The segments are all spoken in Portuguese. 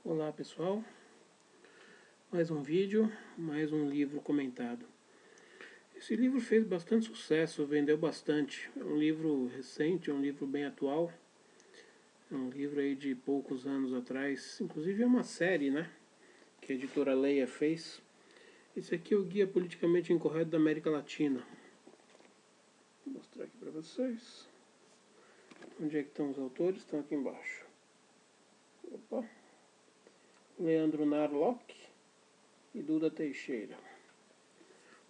Olá pessoal, mais um vídeo, mais um livro comentado. Esse livro fez bastante sucesso, vendeu bastante. É um livro recente, é um livro bem atual. É um livro aí de poucos anos atrás. Inclusive é uma série, né? Que a editora Leia fez. Esse aqui é o Guia Politicamente Incorreto da América Latina. Vou mostrar aqui para vocês. Onde é que estão os autores? Estão aqui embaixo. Opa. Leandro Narlock e Duda Teixeira.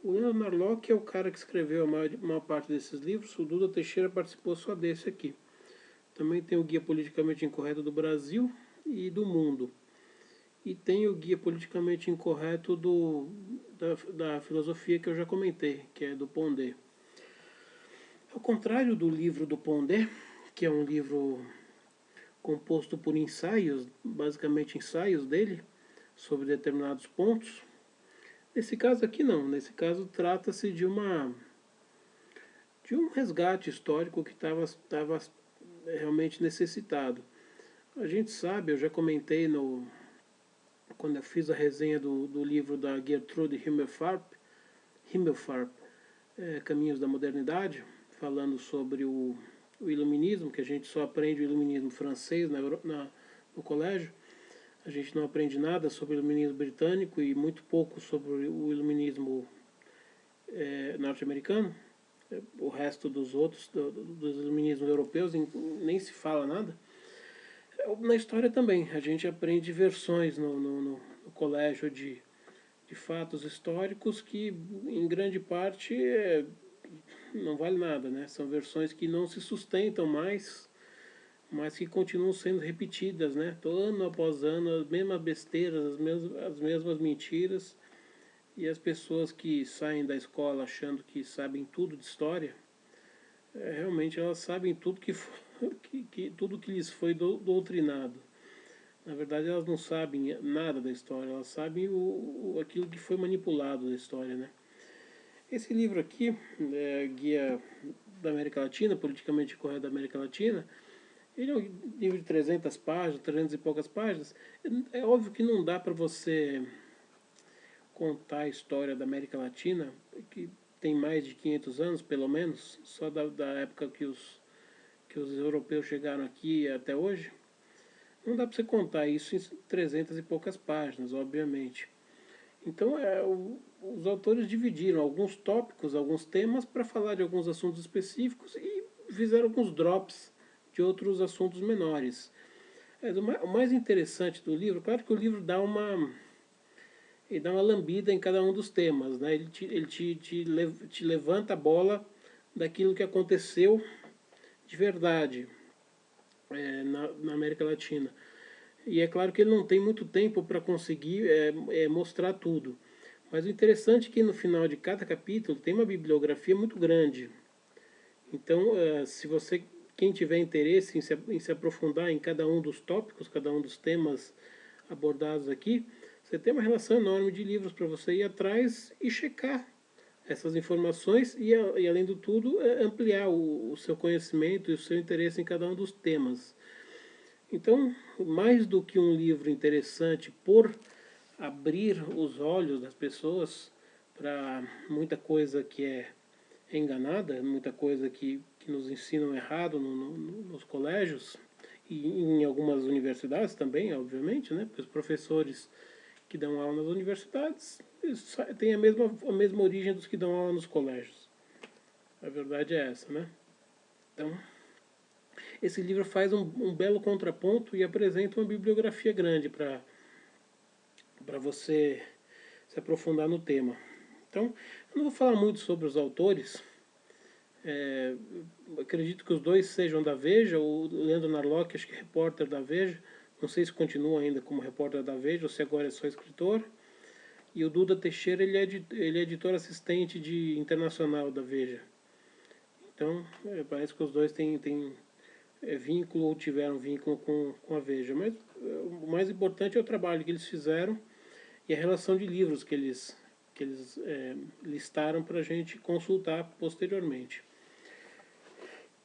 O Leandro Narlock é o cara que escreveu a maior parte desses livros. O Duda Teixeira participou só desse aqui. Também tem o Guia Politicamente Incorreto do Brasil e do Mundo. E tem o Guia Politicamente Incorreto da filosofia que eu já comentei, que é do Pondé. Ao contrário do livro do Pondé, que é um livro composto por ensaios, basicamente ensaios dele, sobre determinados pontos, nesse caso aqui não. Nesse caso trata-se de um resgate histórico que estava realmente necessitado. A gente sabe, eu já comentei quando eu fiz a resenha do livro da Gertrude Himmelfarb, Caminhos da Modernidade, falando sobre o iluminismo, que a gente só aprende o iluminismo francês no colégio. A gente não aprende nada sobre o iluminismo britânico e muito pouco sobre o iluminismo norte-americano. O resto dos outros, dos iluminismos europeus, nem se fala nada. Na história também, a gente aprende versões no colégio de fatos históricos que, em grande parte, não vale nada, né? São versões que não se sustentam mais, mas que continuam sendo repetidas, né? Ano após ano, as mesmas besteiras, as mesmas mentiras. E as pessoas que saem da escola achando que sabem tudo de história, realmente elas sabem tudo tudo que lhes foi doutrinado. Na verdade, elas não sabem nada da história, elas sabem aquilo que foi manipulado da história, né? Esse livro aqui, Guia da América Latina, Politicamente Correto da América Latina, ele é um livro de 300 páginas, 300 e poucas páginas. É óbvio que não dá para você contar a história da América Latina, que tem mais de 500 anos, pelo menos, só da época que os europeus chegaram aqui até hoje. Não dá para você contar isso em 300 e poucas páginas, obviamente. Então, os autores dividiram alguns tópicos, alguns temas, para falar de alguns assuntos específicos e fizeram alguns drops de outros assuntos menores. O mais interessante do livro, claro que o livro dá uma lambida em cada um dos temas, né? Ele te levanta a bola daquilo que aconteceu de verdade na América Latina. E é claro que ele não tem muito tempo para conseguir mostrar tudo. Mas o interessante é que no final de cada capítulo tem uma bibliografia muito grande. Então, se você, quem tiver interesse em se aprofundar em cada um dos tópicos, cada um dos temas abordados aqui, você tem uma relação enorme de livros para você ir atrás e checar essas informações e além do tudo, ampliar o seu conhecimento e o seu interesse em cada um dos temas. Então, mais do que um livro interessante por abrir os olhos das pessoas para muita coisa que é enganada, muita coisa que nos ensinam errado nos colégios e em algumas universidades também, obviamente, né? Porque os professores que dão aula nas universidades têm a mesma origem dos que dão aula nos colégios. A verdade é essa, né? Então, esse livro faz um belo contraponto e apresenta uma bibliografia grande para você se aprofundar no tema. Então, eu não vou falar muito sobre os autores. Acredito que os dois sejam da Veja. O Leandro Narlock, acho que é repórter da Veja. Não sei se continua ainda como repórter da Veja ou se agora é só escritor. E o Duda Teixeira, ele é editor assistente de internacional da Veja. Então, parece que os dois têm vínculo ou tiveram vínculo com a Veja. Mas o mais importante é o trabalho que eles fizeram e a relação de livros que eles listaram para a gente consultar posteriormente.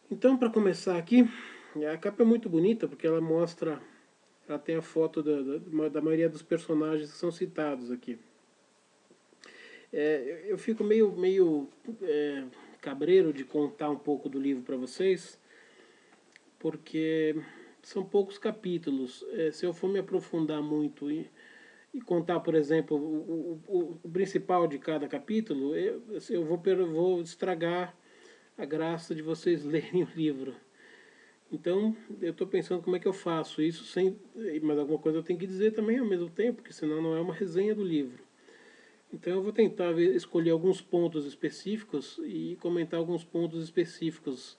Então, para começar aqui, a capa é muito bonita porque ela mostra ela tem a foto da maioria dos personagens que são citados aqui. Eu fico meio cabreiro de contar um pouco do livro para vocês, porque são poucos capítulos. Se eu for me aprofundar muito e contar, por exemplo, o principal de cada capítulo, eu vou estragar a graça de vocês lerem o livro. Então, eu estou pensando como é que eu faço isso sem... Mas alguma coisa eu tenho que dizer também ao mesmo tempo, porque senão não é uma resenha do livro. Então eu vou tentar escolher alguns pontos específicos e comentar alguns pontos específicos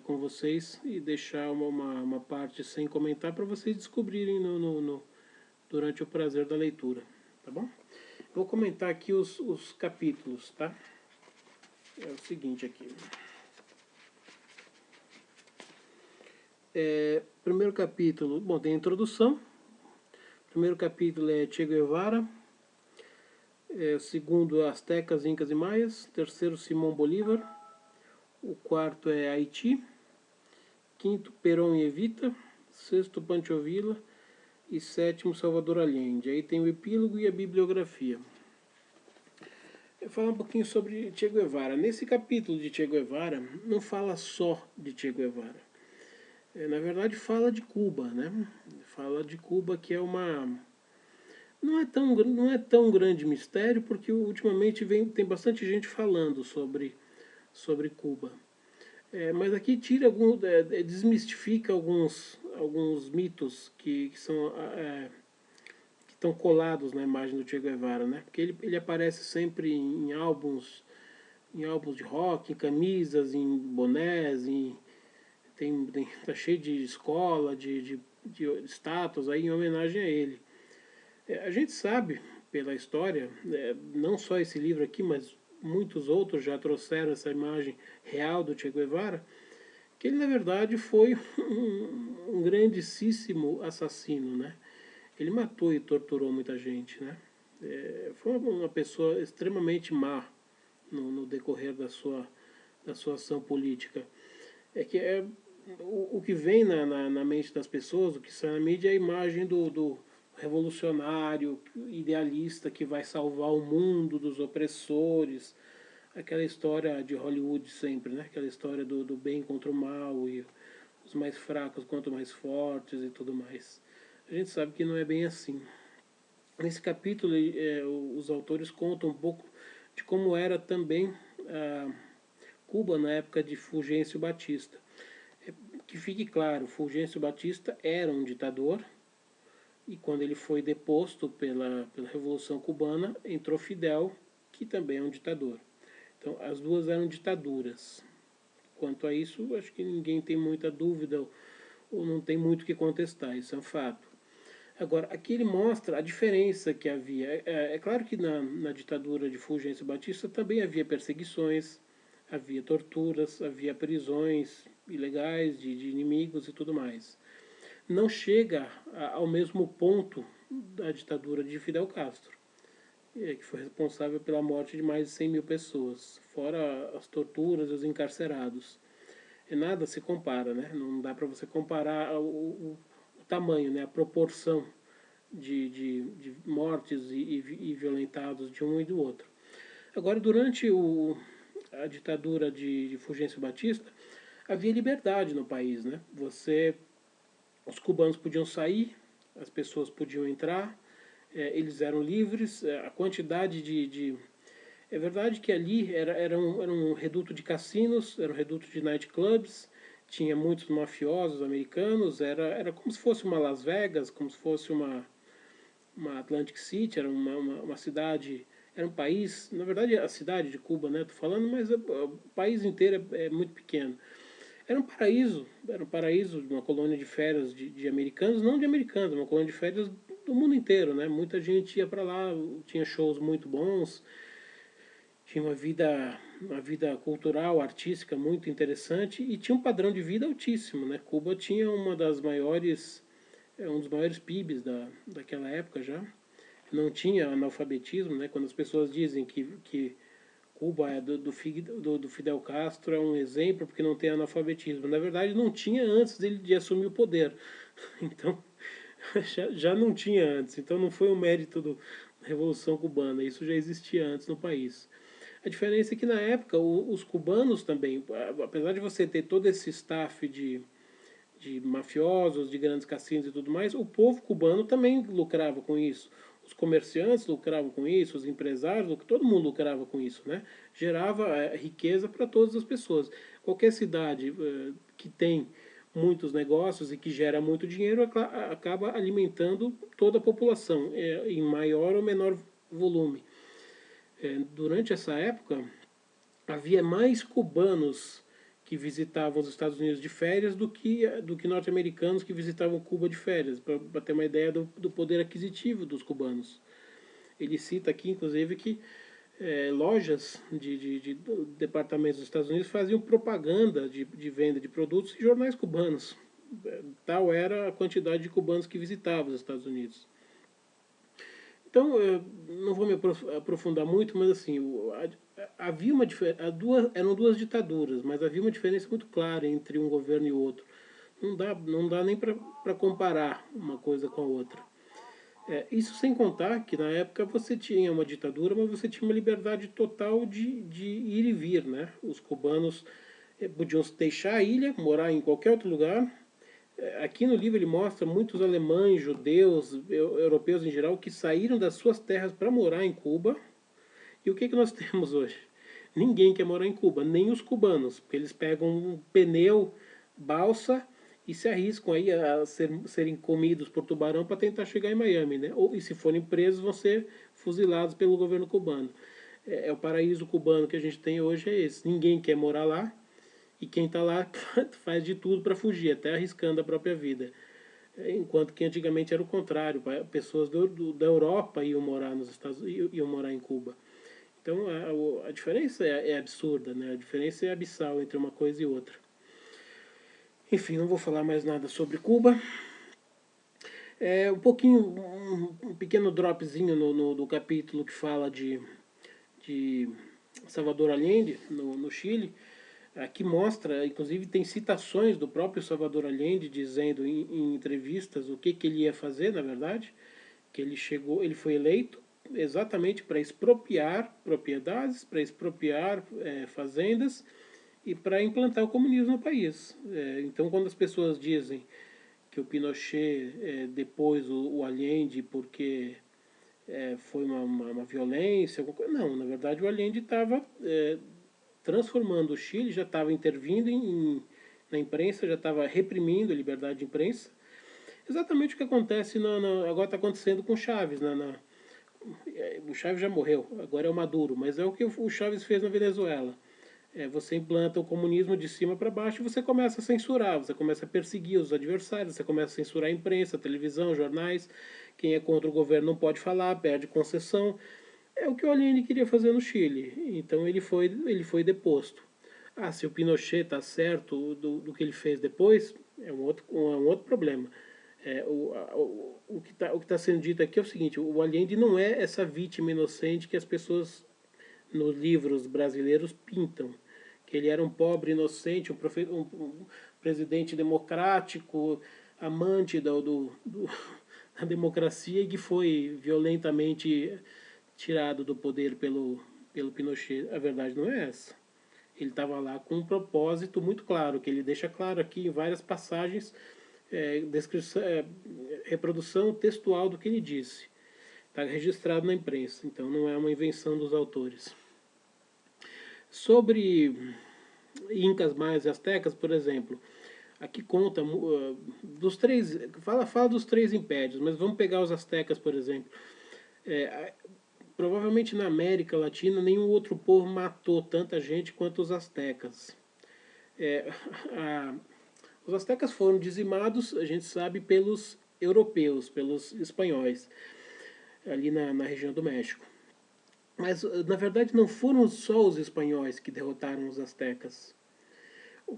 com vocês e deixar uma parte sem comentar para vocês descobrirem durante o prazer da leitura, tá bom? Vou comentar aqui os capítulos, tá? É o seguinte aqui. Primeiro capítulo, bom, tem a introdução. Primeiro capítulo é Che Guevara. Segundo, Aztecas, Incas e Maias. Terceiro, Simão Bolívar. O quarto é Haiti. Quinto, Perón e Evita. Sexto, Pancho Villa. E sétimo, Salvador Allende. Aí tem o epílogo e a bibliografia. Eu vou falar um pouquinho sobre Che Guevara. Nesse capítulo de Che Guevara, não fala só de Che Guevara. Na verdade, fala de Cuba, né? Fala de Cuba, que é uma... Não é tão grande mistério, porque ultimamente tem bastante gente falando sobre Cuba. Mas aqui desmistifica alguns mitos que estão colados na imagem do Che Guevara, né? Porque ele aparece sempre em álbuns de rock, em camisas, em bonés, tá cheio de escola, de estátuas aí em homenagem a ele. A gente sabe pela história, não só esse livro aqui, mas muitos outros já trouxeram essa imagem real do Che Guevara, que ele na verdade foi um grandíssimo assassino, né? Ele matou e torturou muita gente, né? Foi uma pessoa extremamente má no decorrer da sua ação política. O que vem na mente das pessoas, o que sai na mídia, é a imagem do revolucionário, idealista que vai salvar o mundo dos opressores, aquela história de Hollywood sempre, né? Aquela história do bem contra o mal e os mais fracos contra os mais fortes e tudo mais. A gente sabe que não é bem assim. Nesse capítulo, os autores contam um pouco de como era também Cuba na época de Fulgêncio Batista. Que fique claro, Fulgêncio Batista era um ditador, e quando ele foi deposto pela Revolução Cubana, entrou Fidel, que também é um ditador. Então, as duas eram ditaduras. Quanto a isso, acho que ninguém tem muita dúvida ou não tem muito o que contestar, isso é um fato. Agora, aqui ele mostra a diferença que havia. É claro que na ditadura de Fulgêncio Batista também havia perseguições, havia torturas, havia prisões ilegais de inimigos e tudo mais. Não chega ao mesmo ponto da ditadura de Fidel Castro, que foi responsável pela morte de mais de 100 mil pessoas, fora as torturas e os encarcerados. Nada se compara, né? Não dá para você comparar o tamanho, né? A proporção de mortes e violentados de um e do outro. Agora, durante a ditadura de Fulgêncio Batista, havia liberdade no país, né? Os cubanos podiam sair, as pessoas podiam entrar, eles eram livres, a quantidade É verdade que ali era um reduto de cassinos, era um reduto de nightclubs, tinha muitos mafiosos americanos, era como se fosse uma Las Vegas, como se fosse uma Atlantic City, era uma cidade, era um país, na verdade a cidade de Cuba, né, tô falando, mas o país inteiro é muito pequeno. Era um paraíso, uma colônia de férias de americanos, não de americanos, uma colônia de férias do mundo inteiro, né? Muita gente ia para lá, tinha shows muito bons, tinha uma vida cultural, artística muito interessante e tinha um padrão de vida altíssimo, né? Cuba tinha um dos maiores PIBs daquela época já. Não tinha analfabetismo, né? Quando as pessoas dizem que Cuba do Fidel Castro é um exemplo porque não tem analfabetismo. Na verdade, não tinha antes dele de assumir o poder. Então, Já não tinha antes, então não foi um mérito da Revolução Cubana, isso já existia antes no país. A diferença é que na época os cubanos também, apesar de você ter todo esse staff de mafiosos, de grandes cassinos e tudo mais, o povo cubano também lucrava com isso. Os comerciantes lucravam com isso, os empresários, todo mundo lucrava com isso, né? Gerava riqueza para todas as pessoas. Qualquer cidade que tem muitos negócios e que gera muito dinheiro acaba alimentando toda a população, em maior ou menor volume. Durante essa época, havia mais cubanos que visitavam os Estados Unidos de férias do que norte-americanos que visitavam Cuba de férias, para ter uma ideia do poder aquisitivo dos cubanos. Ele cita aqui, inclusive, que lojas de departamentos dos Estados Unidos faziam propaganda de venda de produtos em jornais cubanos. Tal era a quantidade de cubanos que visitavam os Estados Unidos. Então, eu não vou me aprofundar muito, mas assim, havia uma diferença, eram duas ditaduras, mas havia uma diferença muito clara entre um governo e o outro. Não dá nem para comparar uma coisa com a outra. Isso sem contar que na época você tinha uma ditadura, mas você tinha uma liberdade total de ir e vir, né? Os cubanos podiam deixar a ilha, morar em qualquer outro lugar. Aqui no livro ele mostra muitos alemães, judeus, europeus em geral, que saíram das suas terras para morar em Cuba. E o que nós temos hoje? Ninguém quer morar em Cuba, nem os cubanos, porque eles pegam um pneu, balsa e se arriscam aí a serem comidos por tubarão para tentar chegar em Miami, né? E se forem presos vão ser fuzilados pelo governo cubano. O paraíso cubano que a gente tem hoje é esse. Ninguém quer morar lá e quem está lá faz de tudo para fugir, até arriscando a própria vida. Enquanto que antigamente era o contrário, pessoas da Europa iam morar nos Estados iam morar em Cuba. Então a diferença é absurda, né? A diferença é abissal entre uma coisa e outra. Enfim, não vou falar mais nada sobre Cuba. Um pequeno dropzinho no capítulo que fala de Salvador Allende, no Chile. Aqui mostra, inclusive tem citações do próprio Salvador Allende dizendo em entrevistas o que ele ia fazer, na verdade, que ele foi eleito exatamente para expropriar propriedades, para expropriar fazendas e para implantar o comunismo no país. Então, quando as pessoas dizem que o Pinochet depôs o Allende porque foi uma violência, alguma coisa, não, na verdade o Allende estava transformando o Chile, já estava intervindo na imprensa, já estava reprimindo a liberdade de imprensa. Exatamente o que acontece agora está acontecendo com Chaves. O Chaves já morreu, agora é o Maduro, mas é o que o Chaves fez na Venezuela. Você implanta o comunismo de cima para baixo e você começa a censurar, você começa a perseguir os adversários, você começa a censurar a imprensa, a televisão, jornais. Quem é contra o governo não pode falar, perde concessão. É o que o Allende queria fazer no Chile. Então ele foi deposto. Se o Pinochet está certo do que ele fez depois, é um outro problema. O que tá sendo dito aqui é o seguinte: o Allende não é essa vítima inocente que as pessoas nos livros brasileiros pintam. Que ele era um pobre inocente, um presidente democrático, amante da democracia e que foi violentamente tirado do poder pelo Pinochet. A verdade não é essa. Ele estava lá com um propósito muito claro, que ele deixa claro aqui em várias passagens, descrição, reprodução textual do que ele disse. Está registrado na imprensa, então não é uma invenção dos autores. Sobre Incas, Maias e Astecas, por exemplo, aqui conta dos três, fala dos três impérios, mas vamos pegar os Astecas, por exemplo. Provavelmente na América Latina nenhum outro povo matou tanta gente quanto os astecas. Os astecas foram dizimados, a gente sabe, pelos europeus, pelos espanhóis, ali na região do México. Mas, na verdade, não foram só os espanhóis que derrotaram os astecas.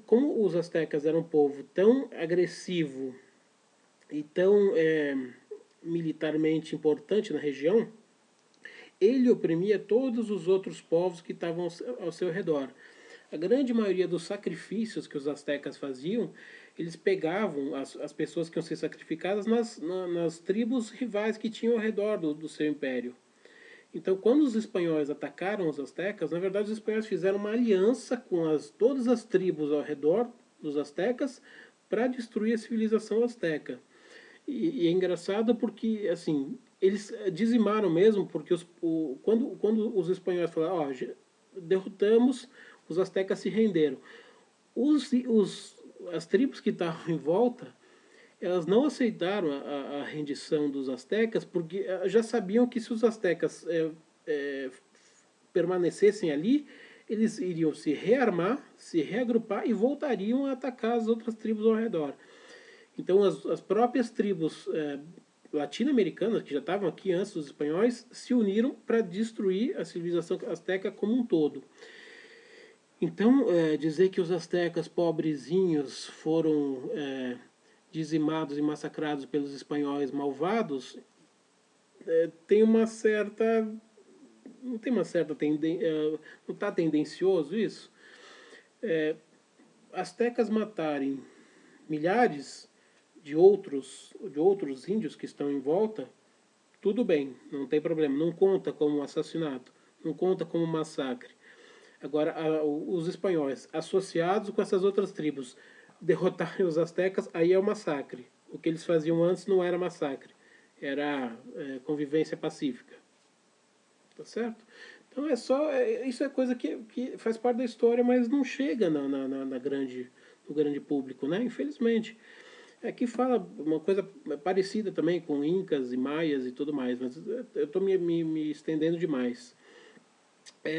Como os astecas eram um povo tão agressivo e tão militarmente importante na região, ele oprimia todos os outros povos que estavam ao seu redor. A grande maioria dos sacrifícios que os astecas faziam, eles pegavam as pessoas que iam ser sacrificadas nas tribos rivais que tinham ao redor do seu império. Então, quando os espanhóis atacaram os astecas, na verdade os espanhóis fizeram uma aliança com todas as tribos ao redor dos astecas para destruir a civilização asteca. E é engraçado porque, assim, eles dizimaram mesmo, porque quando os espanhóis falaram, ó, derrotamos, os astecas se renderam. As tribos que estavam em volta, elas não aceitaram a rendição dos astecas, porque já sabiam que se os astecas permanecessem ali, eles iriam se rearmar, se reagrupar e voltariam a atacar as outras tribos ao redor. Então as próprias tribos latino-americanas, que já estavam aqui antes dos espanhóis, se uniram para destruir a civilização asteca como um todo. Então, dizer que os astecas pobrezinhos foram dizimados e massacrados pelos espanhóis malvados tem uma certa... não tem uma certa tendência... não está tendencioso isso? Astecas matarem milhares de outros índios que estão em volta, tudo bem, não tem problema, não conta como assassinato, não conta como massacre. Agora, os espanhóis, associados com essas outras tribos, derrotarem os astecas, aí é o massacre. O que eles faziam antes não era massacre, era convivência pacífica. Tá certo? Então isso é coisa que faz parte da história, mas não chega no grande público, né? Infelizmente. Aqui fala uma coisa parecida também com incas e maias e tudo mais, mas eu estou me estendendo demais.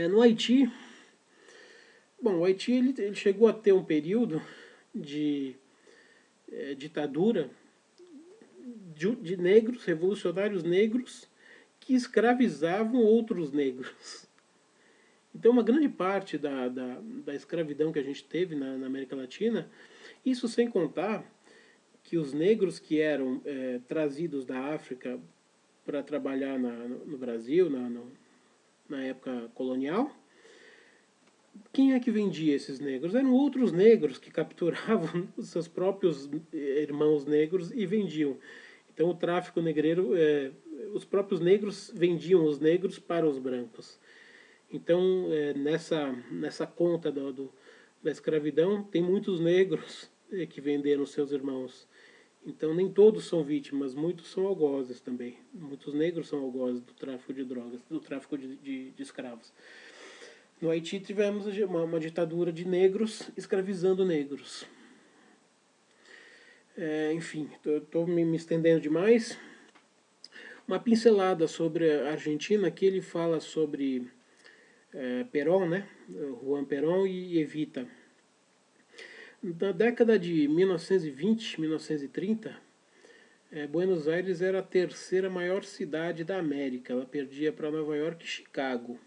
No Haiti, bom, o Haiti ele chegou a ter um período de ditadura de negros, revolucionários negros, que escravizavam outros negros. Então, uma grande parte da escravidão que a gente teve na América Latina, isso sem contar que os negros que eram trazidos da África para trabalhar no Brasil, na época colonial, quem é que vendia esses negros? Eram outros negros que capturavam os seus próprios irmãos negros e vendiam. Então o tráfico negreiro, os próprios negros vendiam os negros para os brancos. Então nessa conta da escravidão tem muitos negros que venderam seus irmãos. Então nem todos são vítimas, muitos são algozes também. Muitos negros são algozes do tráfico de drogas, do tráfico de escravos. No Haiti tivemos uma ditadura de negros escravizando negros. Enfim, estou me estendendo demais. Uma pincelada sobre a Argentina, que ele fala sobre Perón, né? Juan Perón e Evita. Na década de 1920, 1930, Buenos Aires era a terceira maior cidade da América. Ela perdia para Nova York e Chicago.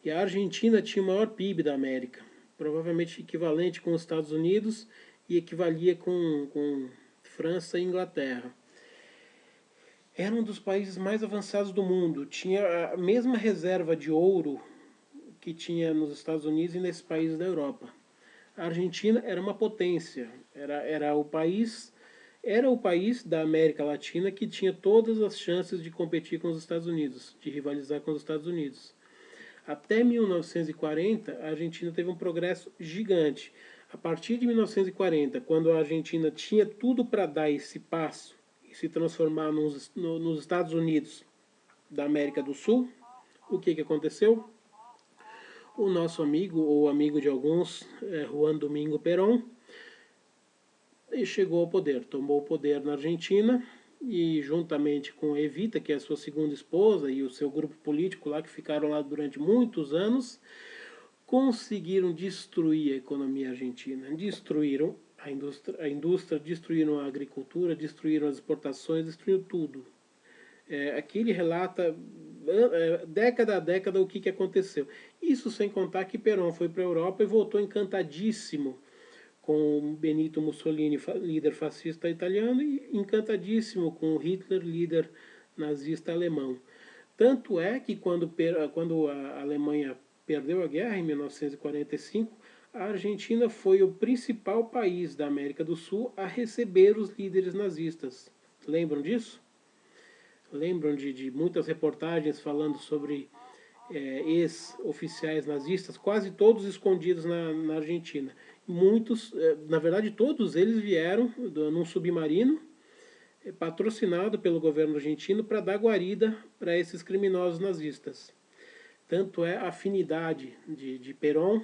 E a Argentina tinha o maior PIB da América, provavelmente equivalente com os Estados Unidos e equivalia com França e Inglaterra. Era um dos países mais avançados do mundo, tinha a mesma reserva de ouro que tinha nos Estados Unidos e nesses países da Europa. A Argentina era uma potência, era o país da América Latina que tinha todas as chances de competir com os Estados Unidos, de rivalizar com os Estados Unidos. Até 1940, a Argentina teve um progresso gigante. A partir de 1940, quando a Argentina tinha tudo para dar esse passo e se transformar nos Estados Unidos da América do Sul, o que aconteceu? O nosso amigo, ou amigo de alguns, Juan Domingo Perón, chegou ao poder, tomou o poder na Argentina e juntamente com Evita, que é a sua segunda esposa, e o seu grupo político lá, que ficaram lá durante muitos anos, conseguiram destruir a economia argentina. Destruíram a indústria, destruíram a agricultura, destruíram as exportações, destruíram tudo. Aqui ele relata, década a década, o que aconteceu. Isso sem contar que Perón foi para a Europa e voltou encantadíssimo com Benito Mussolini, líder fascista italiano, e encantadíssimo com Hitler, líder nazista alemão. Tanto é que quando a Alemanha perdeu a guerra, em 1945, a Argentina foi o principal país da América do Sul a receber os líderes nazistas. Lembram disso? Lembram de muitas reportagens falando sobre ex-oficiais nazistas, quase todos escondidos na Argentina. Muitos, na verdade todos eles vieram num submarino patrocinado pelo governo argentino para dar guarida para esses criminosos nazistas. Tanto é a afinidade de Perón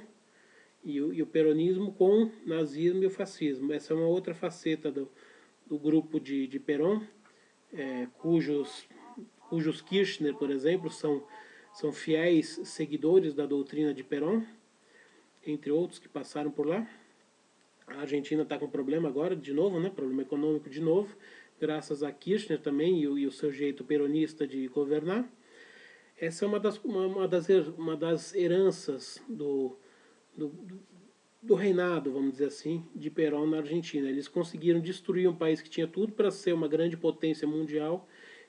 e o peronismo com o nazismo e o fascismo. Essa é uma outra faceta do grupo de Perón, cujos Kirchner, por exemplo, são fiéis seguidores da doutrina de Perón, entre outros que passaram por lá. A Argentina está com problema agora, de novo, né? Problema econômico de novo, graças a Kirchner também e o seu jeito peronista de governar. Essa é uma das heranças do reinado, vamos dizer assim, de Perón na Argentina. Eles conseguiram destruir um país que tinha tudo para ser uma grande potência mundial,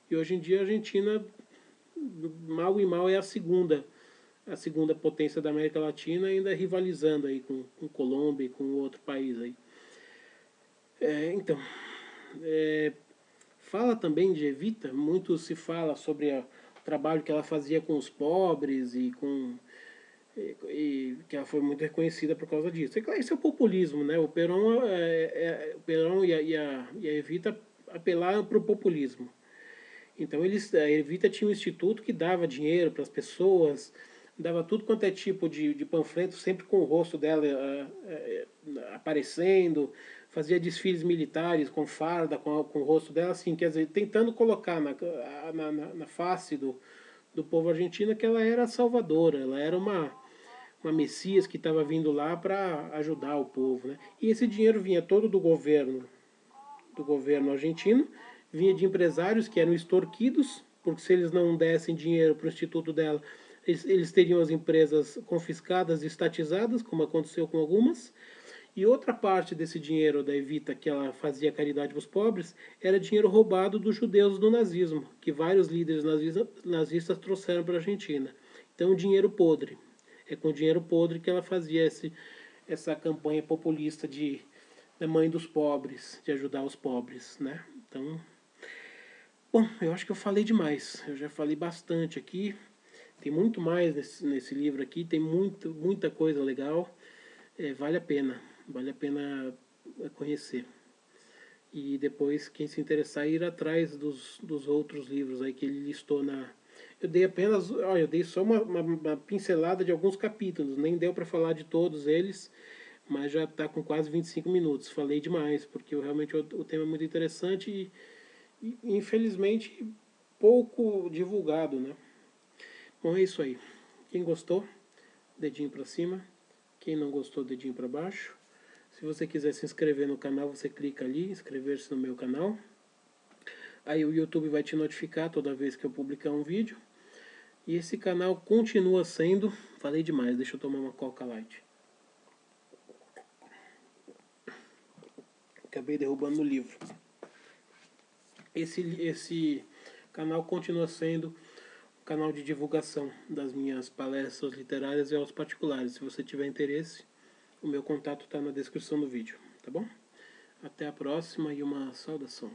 e hoje em dia a Argentina, mal e mal, é a segunda potência da América Latina, ainda rivalizando aí com Colômbia e com outro país aí. Então, fala também de Evita, muito se fala sobre o trabalho que ela fazia com os pobres e que ela foi muito reconhecida por causa disso. Isso é o populismo, né? O Perón, o Perón e a Evita apelaram para o populismo. Então a Evita tinha um instituto que dava dinheiro para as pessoas, dava tudo quanto é tipo de panfleto, sempre com o rosto dela aparecendo, fazia desfiles militares com farda, com o rosto dela, assim, quer dizer, tentando colocar na face do povo argentino que ela era salvadora, ela era uma Messias que estava vindo lá para ajudar o povo, né? E esse dinheiro vinha todo do governo argentino, vinha de empresários que eram extorquidos, porque se eles não dessem dinheiro para o instituto dela, eles teriam as empresas confiscadas e estatizadas, como aconteceu com algumas. E outra parte desse dinheiro da Evita, que ela fazia caridade para os pobres, era dinheiro roubado dos judeus do nazismo, que vários líderes nazistas trouxeram para a Argentina. Então, dinheiro podre. É com dinheiro podre que ela fazia essa campanha populista da mãe dos pobres, de ajudar os pobres, né? Então, bom, eu acho que eu falei demais. Eu já falei bastante aqui. Tem muito mais nesse livro aqui, tem muita coisa legal. Vale a pena conhecer. E depois, quem se interessar, ir atrás dos outros livros aí que ele listou na... Eu dei só uma pincelada de alguns capítulos, nem deu para falar de todos eles, mas já está com quase 25 minutos. Falei demais, porque realmente o tema é muito interessante e infelizmente pouco divulgado, né? Bom, é isso aí. Quem gostou, dedinho para cima. Quem não gostou, dedinho para baixo. Se você quiser se inscrever no canal, você clica ali, inscrever-se no meu canal. Aí o YouTube vai te notificar toda vez que eu publicar um vídeo. E esse canal continua sendo... Falei demais, deixa eu tomar uma Coca Light. Acabei derrubando o livro. Esse canal continua sendo um canal de divulgação das minhas palestras literárias e aos particulares. Se você tiver interesse, o meu contato está na descrição do vídeo, tá bom? Até a próxima e uma saudação.